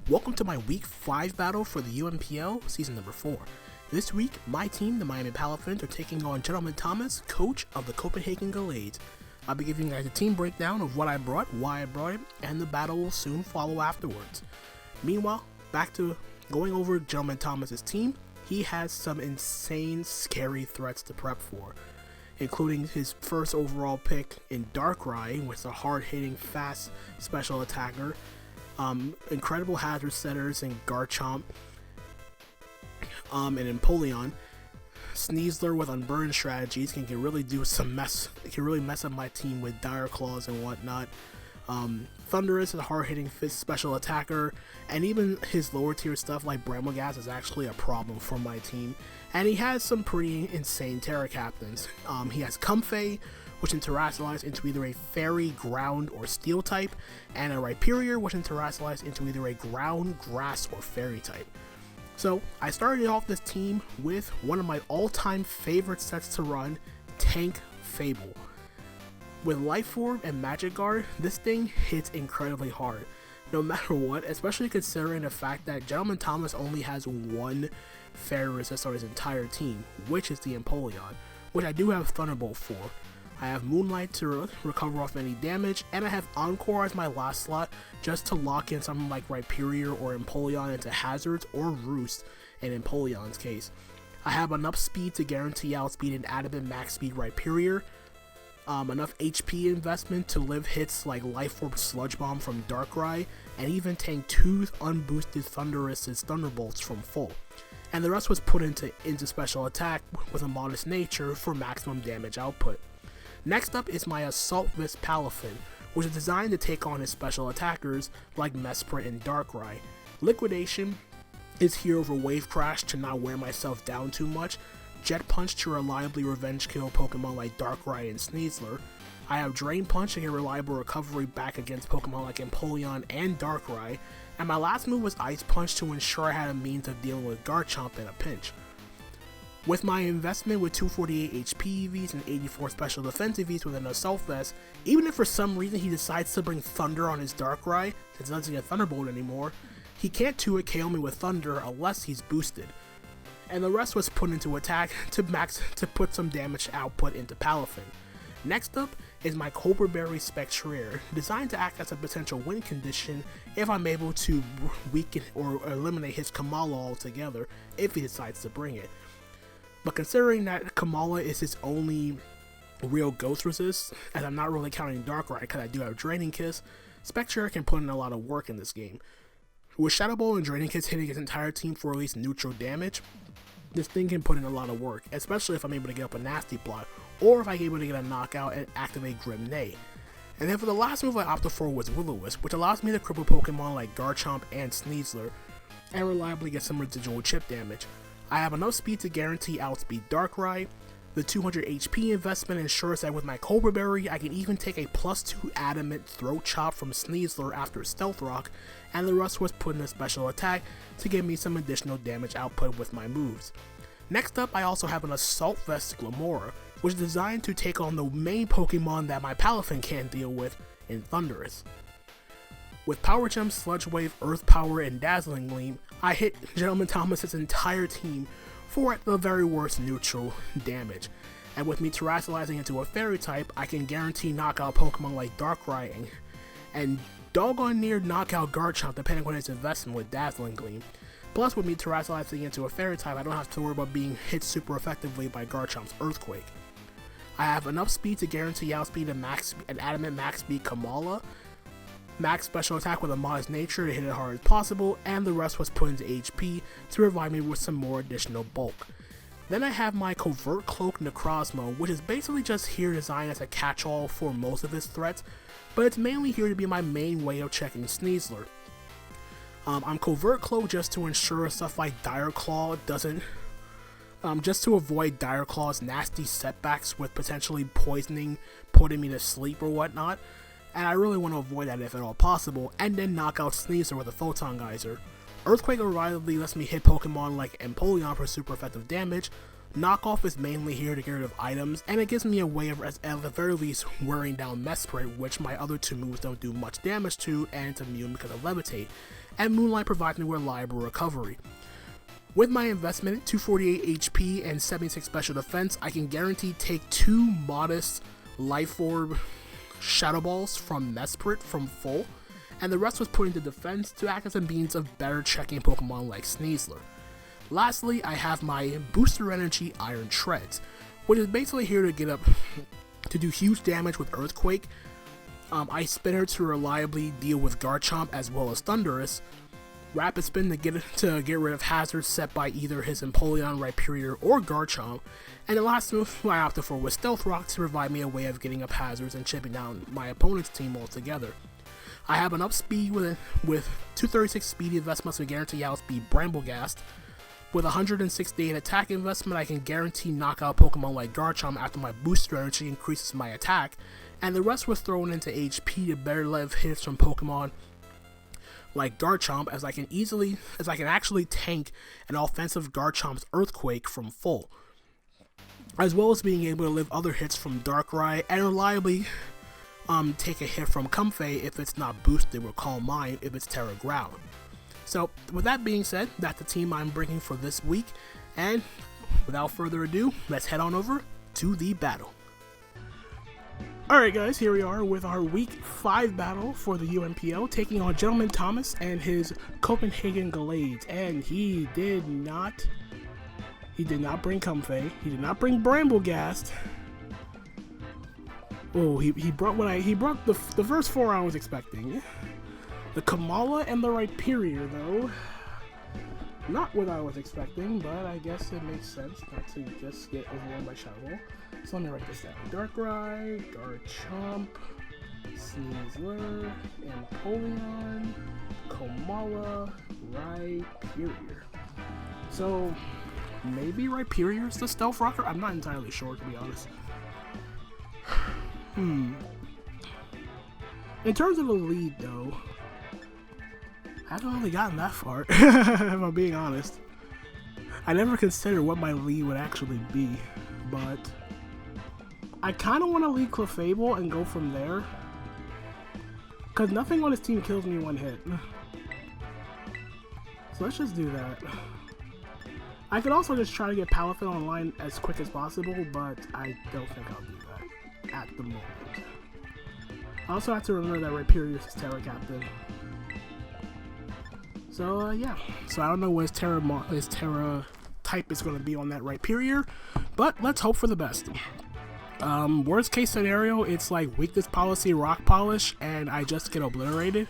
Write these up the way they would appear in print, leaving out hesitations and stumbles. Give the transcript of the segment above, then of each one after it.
Welcome to my Week 5 battle for the UNPL Season number 4. This week, my team, the Miami Palafins, are taking on GentlemanThomas, coach of the Copenhagen Gallades. I'll be giving you guys a team breakdown of what I brought, why I brought it, and the battle will soon follow afterwards. Meanwhile, back to going over GentlemanThomas' team. He has some insane, scary threats to prep for, including his first overall pick in Darkrai, which is a hard-hitting, fast special attacker, incredible hazard setters in Garchomp and Empoleon. Sneasler with unburden strategies can really do some mess. It can really mess up my team with Dire Claws and whatnot. Thunderous is a hard-hitting special attacker, and even his lower tier stuff like Bramwellgas is actually a problem for my team. And he has some pretty insane Terra Captains. He has Comfey, which can terrestrialize into either a Fairy, Ground, or Steel type, and a Rhyperior, which can terrestrialize into either a Ground, Grass, or Fairy type. So, I started off this team with one of my all-time favorite sets to run, Tank Fable. With Life Orb and Magic Guard, this thing hits incredibly hard, no matter what, especially considering the fact that GentlemanThomas only has one Fairy resist on his entire team, which is the Empoleon, which I do have Thunderbolt for. I have Moonlight to recover off any damage, and I have Encore as my last slot just to lock in something like Rhyperior or Empoleon into hazards or Roost in Empoleon's case. I have enough speed to guarantee outspeed an adamant max speed Rhyperior, enough HP investment to live hits like Life Orb Sludge Bomb from Darkrai, and even tank 2 unboosted Thunderous' Thunderbolts from full. And the rest was put into special attack with a modest nature for maximum damage output. Next up is my Assault Vest Palafin, which is designed to take on his special attackers like Mesprit and Darkrai. Liquidation is here over Wave Crash to not wear myself down too much, Jet Punch to reliably revenge kill Pokemon like Darkrai and Sneasler. I have Drain Punch to get reliable recovery back against Pokemon like Empoleon and Darkrai, and my last move was Ice Punch to ensure I had a means of dealing with Garchomp in a pinch. With my investment with 248 HP EVs and 84 special defense EVs with an Assault Vest, even if for some reason he decides to bring Thunder on his Darkrai, since he doesn't get Thunderbolt anymore, he can't 2-hit KO me with Thunder unless he's boosted. And the rest was put into attack to put some damage output into Palafin. Next up is my Cobra Berry Spectrier, designed to act as a potential win condition if I'm able to weaken or eliminate his Kamala altogether if he decides to bring it. But considering that Kamala is his only real ghost resist, and I'm not really counting Darkrai because I do have Draining Kiss, Spectrier can put in a lot of work in this game. With Shadow Ball and Draining Kiss hitting his entire team for at least neutral damage, this thing can put in a lot of work, especially if I'm able to get up a Nasty Plot, or if I'm able to get a knockout and activate Grim Neigh. And then for the last move I opted for was Will-O-Wisp, which allows me to cripple Pokemon like Garchomp and Sneasler, and reliably get some residual chip damage. I have enough speed to guarantee outspeed Darkrai. The 200 HP investment ensures that with my Cobra Berry, I can even take a +2 Adamant Throat Chop from Sneasler after Stealth Rock, and the rest was put in a special attack to give me some additional damage output with my moves. Next up, I also have an Assault Vest Glamora, which is designed to take on the main Pokemon that my Palafin can't deal with in Thundurus. With Power Gem, Sludge Wave, Earth Power, and Dazzling Gleam, I hit GentlemanThomas' entire team for at the very worst neutral damage. And with me terrestrializing into a Fairy type, I can guarantee knockout Pokemon like Darkrai and doggone near knockout Garchomp depending on his investment with Dazzling Gleam. Plus with me terrestrializing into a Fairy type, I don't have to worry about being hit super effectively by Garchomp's Earthquake. I have enough speed to guarantee outspeed an adamant max speed Kamala, max special attack with a modest nature to hit it hard as possible, and the rest was put into HP to provide me with some more additional bulk. Then I have my Covert Cloak Necrozma, which is basically just here designed as a catch-all for most of his threats, but it's mainly here to be my main way of checking Sneasler. I'm Covert Cloak just to ensure stuff like Dire Claw doesn't, just to avoid Dire Claw's nasty setbacks with potentially poisoning, putting me to sleep or whatnot. And I really want to avoid that if at all possible, and then knock out Sneasler with a Photon Geyser. Earthquake reliably lets me hit Pokemon like Empoleon for super effective damage. Knockoff is mainly here to get rid of items, and it gives me a way of, at the very least, wearing down Mesprit, which my other two moves don't do much damage to, and it's immune because of Levitate. and Moonlight provides me with reliable recovery. With my investment at 248 HP and 76 special defense, I can guarantee take 2 modest Life Orb Shadow Balls from Mesprit from full, and the rest was put into defense to act as a means of better checking Pokemon like Sneasler. Lastly, I have my Booster Energy Iron Treads, which is basically here to get up to do huge damage with Earthquake, Ice Spinner to reliably deal with Garchomp as well as Thundurus, Rapid Spin to get rid of hazards set by either his Empoleon, Rhyperior, or Garchomp, and the last move I opted for was Stealth Rock to provide me a way of getting up hazards and chipping down my opponent's team altogether. I have enough speed with 236 speed investments to guarantee outspeed Bramblegast. With 168 attack investment, I can guarantee knock out Pokemon like Garchomp after my Booster Energy increases my attack, and the rest was thrown into HP to better live hits from Pokemon like Garchomp, as I can actually tank an offensive Garchomp's Earthquake from full, as well as being able to live other hits from Darkrai and reliably take a hit from Comfey if it's not boosted with Calm Mind if it's Terra Ground. So with that being said, that's the team I'm bringing for this week, and without further ado, let's head on over to the battle. Alright guys, here we are with our week 5 battle for the UNPL, taking on GentlemanThomas and his Copenhagen Gallades, and he did not bring Comfey, he did not bring Bramblegast. Oh, he brought the first 4 I was expecting. The Kamala and the Rhyperior, though, not what I was expecting, but I guess it makes sense not to just get overwhelmed by Shadow Ball. So let me write this down. Darkrai, Garchomp, Sneasler, Empoleon, Kamala, Rhyperior. So maybe Rhyperior's the Stealth Rocker? I'm not entirely sure, to be honest. In terms of the lead, though, I haven't really gotten that far, if I'm being honest. I never considered what my lead would actually be, but I kind of want to lead Clefable and go from there, because nothing on his team kills me one hit. So let's just do that. I could also just try to get Palafin online as quick as possible, but I don't think I'll do that at the moment. I also have to remember that Rhyperior is Terra Captain. So yeah, so I don't know what his Terra type is going to be on that Rhyperior, but let's hope for the best. Worst case scenario, it's like Weakness Policy, Rock Polish, and I just get obliterated.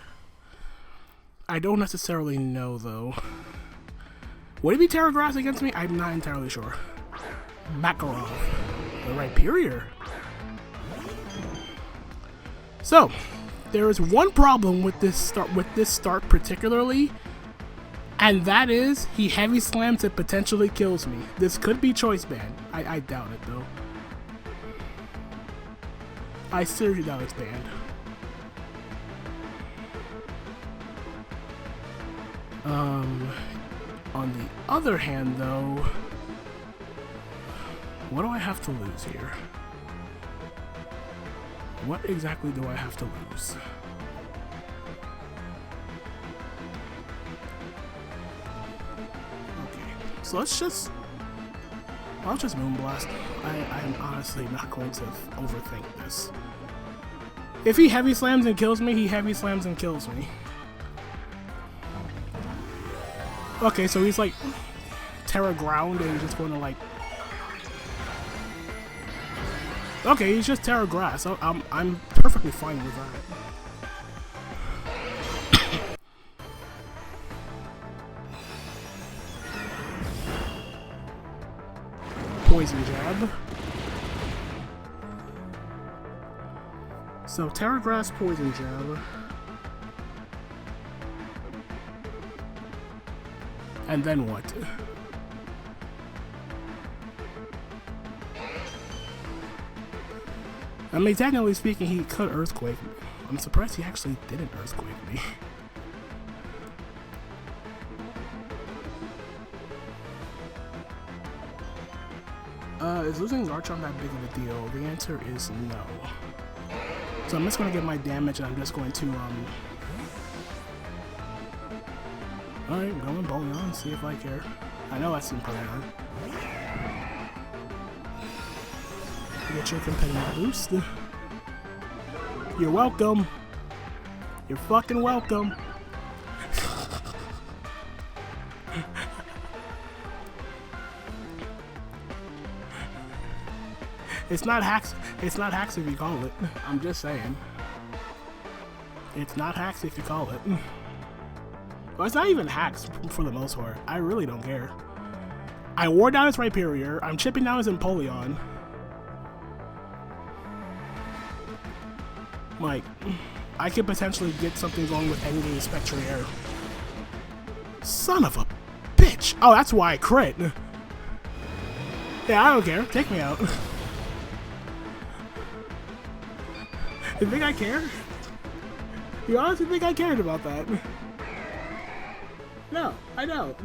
I don't necessarily know though. Would it be Terra Grass against me? I'm not entirely sure. Makarov, the Rhyperior. So there is one problem with this start particularly, and that is he heavy slams and potentially kills me. This could be choice banned. I doubt it though. I seriously doubt it's banned. On the other hand though, what do I have to lose here? What exactly do I have to lose? Okay, so I'll just Moonblast. I'm honestly not going to overthink this. If he heavy slams and kills me, he heavy slams and kills me. Okay, so he's like Terra Ground and he's just going to like... Okay, he's just Terra Grass. So I'm perfectly fine with that. Poison Jab. So Terra Grass, Poison Jab. And then what? I mean, technically speaking, he could Earthquake me. I'm surprised he actually didn't Earthquake me. Is losing Garchomp that big of a deal? The answer is no. So I'm just going to get my damage and I'm just going to, Alright, I'm going bowling on, see if I care. I know that's in Palafin. Get your competitive boost. You're welcome. You're fucking welcome. It's not hacks. It's not hacks if you call it. I'm just saying. It's not hacks if you call it. Well, it's not even hacks for the most part. I really don't care. I wore down his Rhyperior. I'm chipping down his Empoleon. Like, I could potentially get something going with ending Spectrier. Son of a bitch! Oh, that's why I crit. Yeah, I don't care. Take me out. You think I care? You honestly think I cared about that? No, I don't.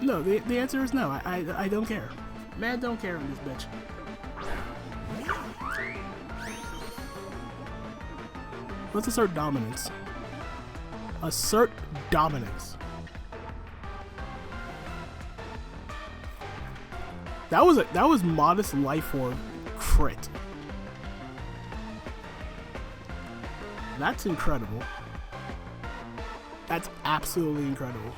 No, the answer is no. I don't care. Man, don't care in this bitch. Let's assert dominance. Assert dominance. That was modest life orb crit. That's incredible. That's absolutely incredible.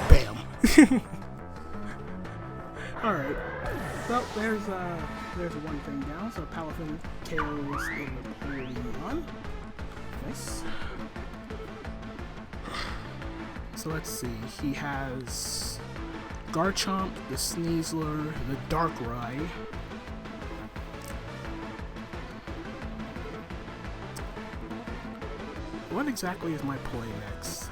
Bam. All right. So there's one thing down. So Palafin KOs Napoleon. Nice. So let's see. He has Garchomp, the Sneasler, the Darkrai. What exactly is my play next?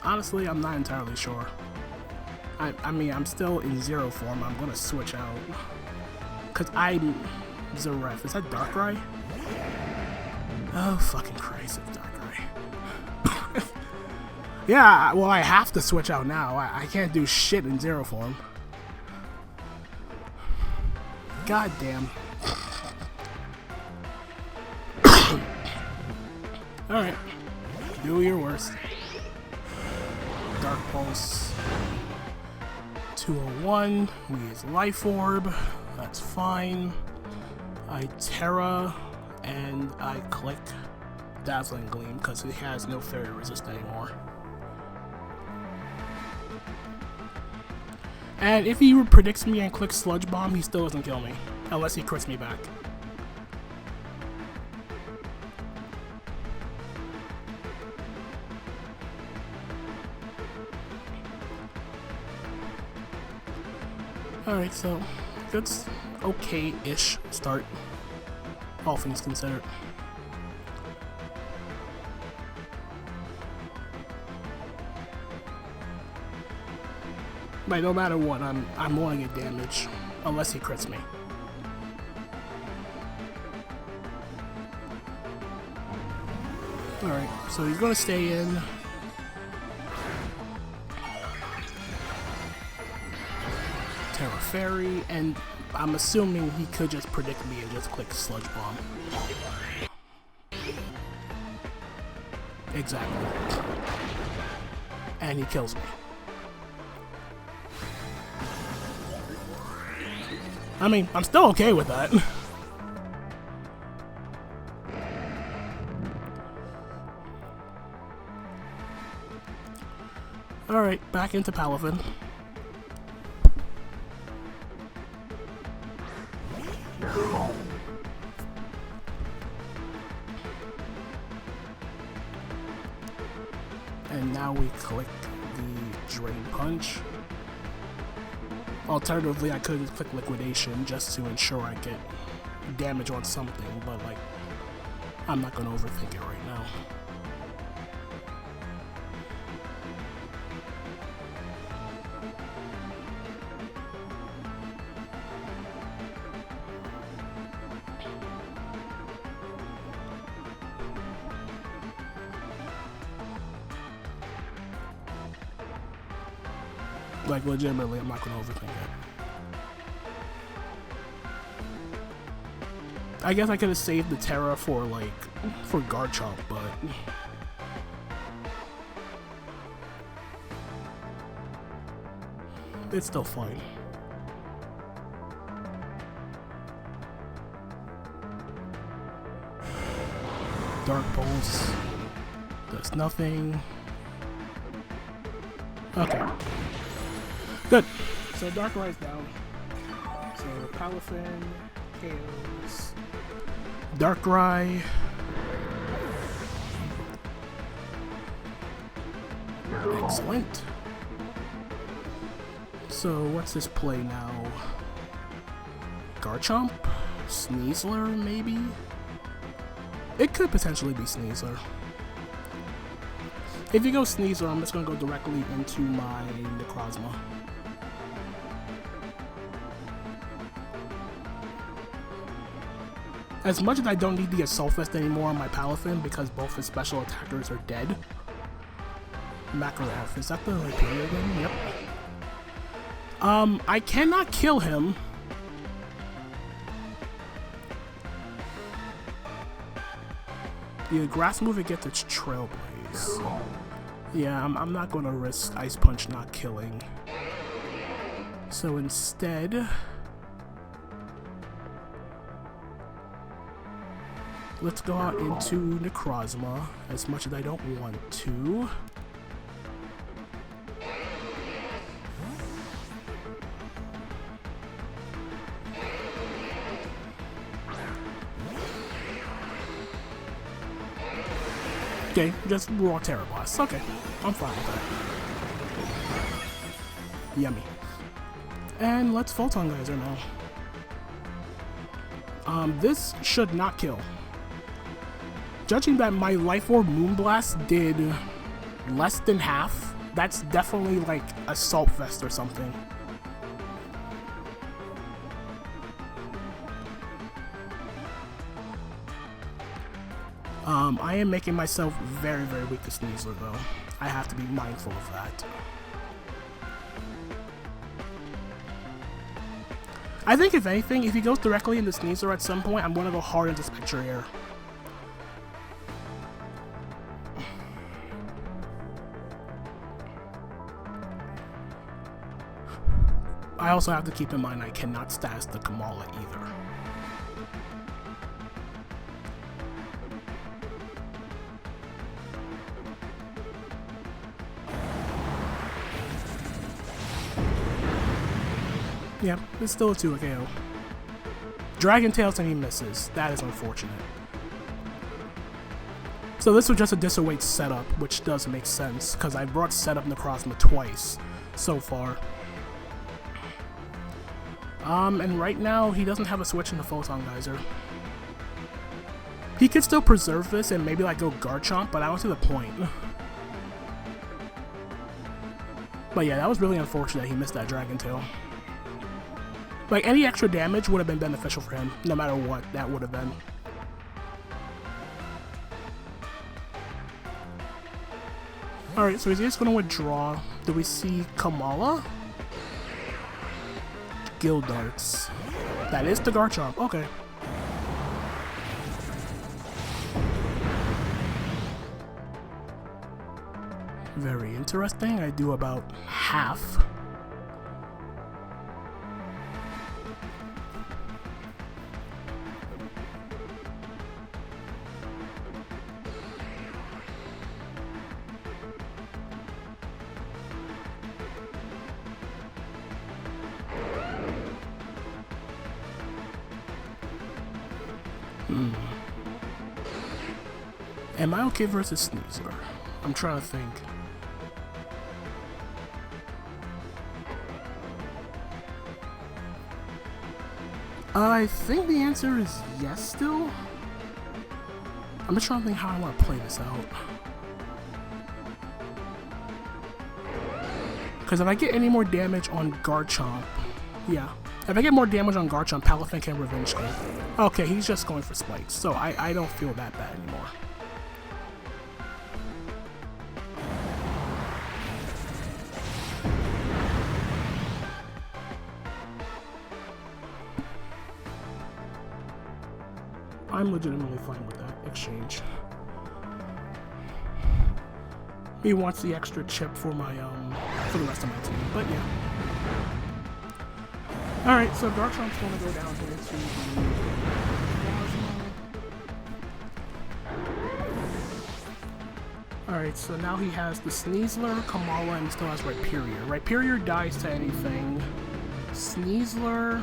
Honestly, I'm not entirely sure. I mean, I'm still in zero form. I'm gonna switch out. Cause I'm Zaref. Is that Darkrai? Oh, fucking Christ, it's Darkrai. Yeah, well, I have to switch out now. I can't do shit in zero form. God damn. Alright. Do your worst. Dark Pulse. 201. We use Life Orb. That's fine. I Terra. And I click Dazzling Gleam because it has no Fairy Resist anymore. And if he predicts me and clicks Sludge Bomb, he still doesn't kill me. Unless he crits me back. Alright, so that's okay-ish start, all things considered. But no matter what, I'm going to get damage, unless he crits me. Alright, so he's going to stay in. Terra Fairy, and I'm assuming he could just predict me and just click Sludge Bomb. Exactly. And he kills me. I mean, I'm still okay with that. Alright, back into Palafin. And now we click the Drain Punch. Alternatively, I could click Liquidation just to ensure I get damage on something, but like, I'm not gonna overthink it right now. Like, legitimately, I'm not gonna overthink it. I guess I could have saved the Terra for, like, for Garchomp, but... it's still fine. Dark Pulse does nothing. Okay. Good. So Darkrai's down. So Palafin, KOs. Darkrai. Excellent. So what's this play now? Garchomp? Sneasler, maybe? It could potentially be Sneasler. If you go Sneasler, I'm just going to go directly into my Necrozma. As much as I don't need the Assault Vest anymore on my Palafin because both his special attackers are dead. Makarov, is that the right player again? Yep. I cannot kill him. The grass move it gets its Trailblaze. Yeah, I'm not gonna risk Ice Punch not killing. So instead, let's go out into Necrozma, as much as I don't want to. Okay, just raw Terra Blast. Okay, I'm fine with that. Yummy. And let's Photon Geyser now. This should not kill. Judging that my Life Orb Moonblast did less than half, that's definitely like Assault Vest or something. I am making myself very, very weak to Sneasler though. I have to be mindful of that. I think if anything, if he goes directly into Sneasler at some point, I'm going to go hard into Spectrier. I also have to keep in mind I cannot status the Kamala either. Yep, it's still a 2 KO. Dragon Tails and he misses. That is unfortunate. So this was just a disawait setup, which does make sense, because I brought setup Necrozma twice so far. And right now, he doesn't have a switch in the Photon Geyser. He could still preserve this and maybe like go Garchomp, but I don't see the point. But yeah, that was really unfortunate he missed that Dragon Tail. Like, any extra damage would have been beneficial for him, no matter what that would have been. Alright, so he's just going to withdraw. Do we see Kamala? Gildarts. That is the Garchomp. Okay. Very interesting. I do about half. Am I okay versus Sneasler? I'm trying to think. I think the answer is yes still. I'm just trying to think how I want to play this out. Because if I get any more damage on Garchomp, yeah. If I get more damage on Garchomp, Palafin can revenge me. Okay, he's just going for spikes, so I don't feel that bad anymore. I'm legitimately fine with that exchange. He wants the extra chip for my for the rest of my team, but yeah. All right, so Darkshonk's going to go down here to the. All right, so now he has the Sneasler, Kamala, and still has Rhyperior. Rhyperior dies to anything. Sneasler.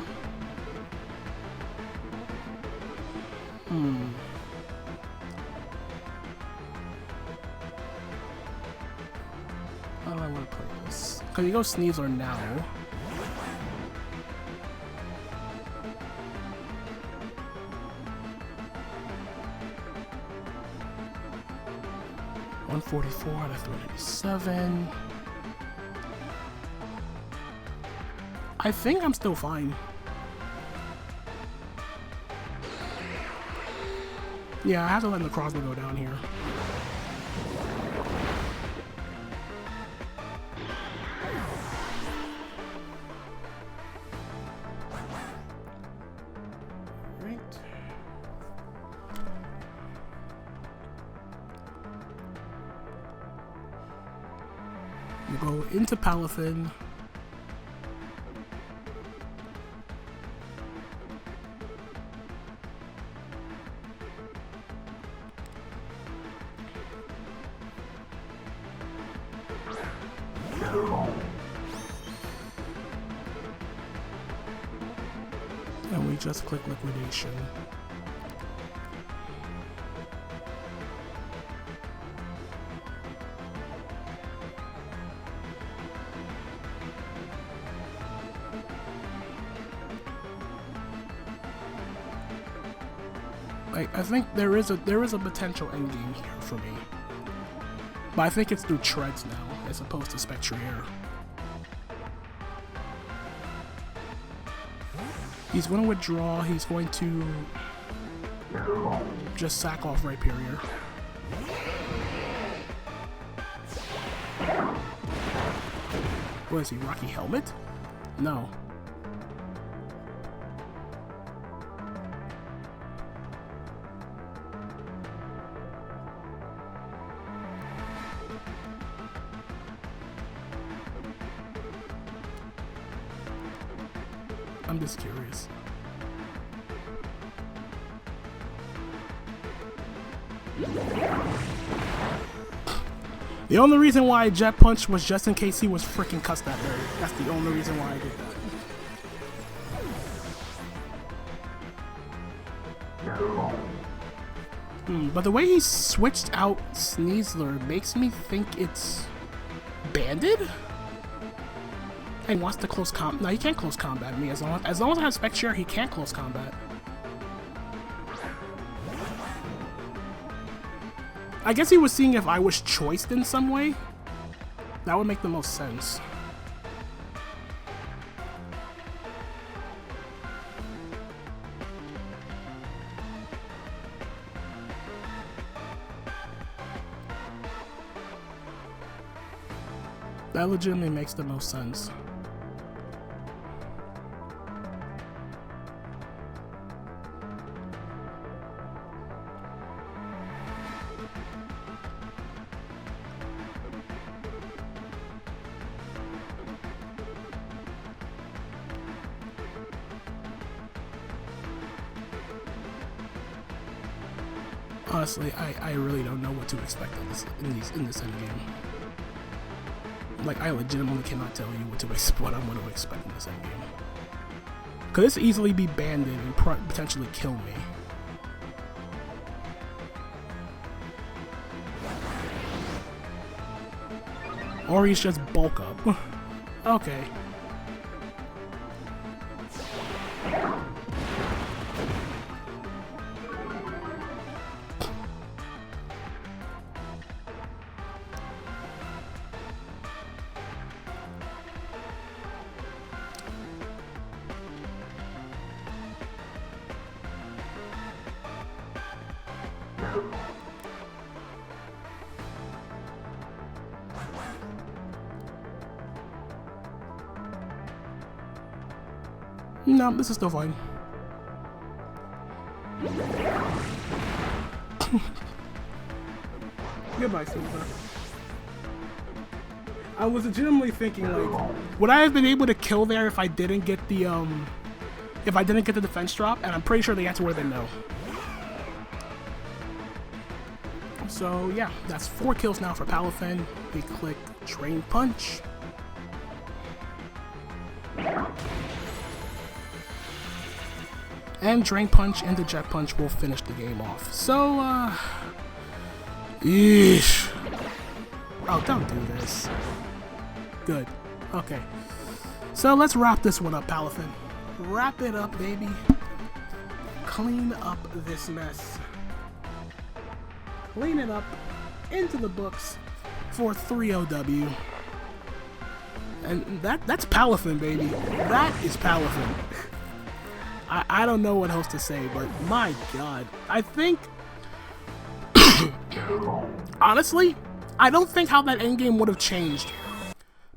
How do I want to play this? Because you go Sneasler now. $144 out of $397. I think I'm still fine. Yeah, I have to let the crossbow go down here. Right. You go into Palafin. And we just click liquidation. I think there is a potential endgame here for me, but I think it's through treads now as opposed to Spectrier. He's going to withdraw. He's going to just sack off Rhyperior. What is he, Rocky Helmet? No. I'm just curious. The only reason why I jet punched was just in case he was freaking cussed that way. That's the only reason why I did that. But the way he switched out Sneasler makes me think it's banded. He wants to close combat. No, he can't close combat me. As long as I have Spec Share, he can't close combat. I guess he was seeing if I was choiced in some way. That would make the most sense. That legitimately makes the most sense. Honestly, I really don't know what to expect in this endgame. Like, I legitimately cannot tell you what I'm going to expect in this endgame. Could this easily be banded and potentially kill me? Or he's just bulk up. Okay. No, this is still fine. Goodbye, Super. I was legitimately thinking, like, would I have been able to kill there if I didn't get the defense drop? And I'm pretty sure the answer would have been no. So yeah, that's 4 kills now for Palafin. We click Drain Punch. And Drain Punch and the Jet Punch will finish the game off. So, yeesh. Oh, don't do this. Good. Okay. So let's wrap this one up, Palafin. Wrap it up, baby. Clean up this mess. Clean it up into the books for 3-0W. And that's Palafin, baby. That is Palafin. I don't know what else to say, but my god. I think... honestly, I don't think how that endgame would have changed.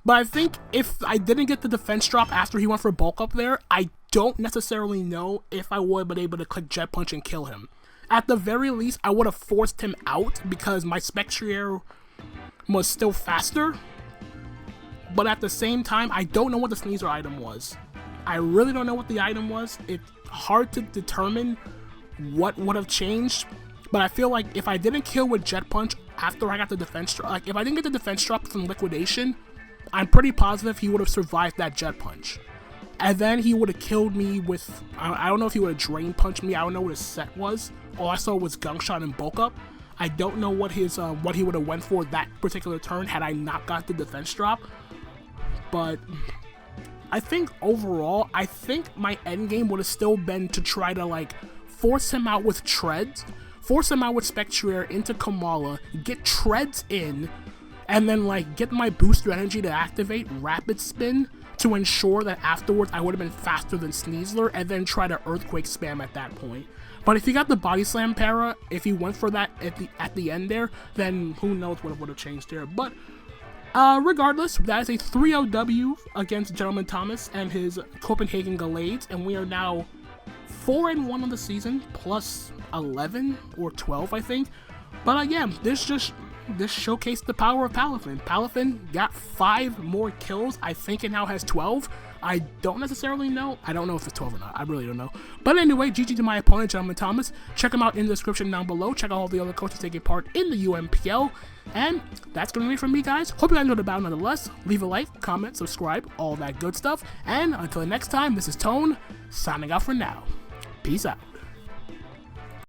But I think if I didn't get the defense drop after he went for bulk up there, I don't necessarily know if I would have been able to click Jet Punch and kill him. At the very least, I would have forced him out because my Spectrier was still faster. But at the same time, I don't know what the Sneezer item was. I really don't know what the item was. It's hard to determine what would have changed. But I feel like if I didn't kill with Jet Punch after I got the defense drop, like if I didn't get the defense drop from Liquidation, I'm pretty positive he would have survived that Jet Punch. And then he would have killed me with, I don't know if he would have Drain Punched me, I don't know what his set was. All I saw was Gunk Shot and Bulk Up. I don't know what his what he would have went for that particular turn had I not got the defense drop. But I think overall, I think my endgame would have still been to try to like force him out with Treads, force him out with Spectrier into Kamala, get Treads in, and then like get my booster energy to activate Rapid Spin to ensure that afterwards I would have been faster than Sneasler, and then try to Earthquake spam at that point. But if he got the Body Slam para, if he went for that at the end there, then who knows what would have changed there. But regardless, that is a 3-0W against GentlemanThomas and his Copenhagen Gallades, and we are now 4-1 on the season, plus 11 or 12, I think. But again, this showcased the power of Palafin. Palafin got 5 more kills. I think it now has 12. I don't necessarily know. I don't know if it's 12 or not. I really don't know. But anyway, GG to my opponent, GentlemanThomas. Check him out in the description down below. Check out all the other coaches taking part in the UNPL. And that's going to be it from me, guys. Hope you guys enjoyed the battle nonetheless. Leave a like, comment, subscribe, all that good stuff. And until next time, this is Tone, signing out for now. Peace out.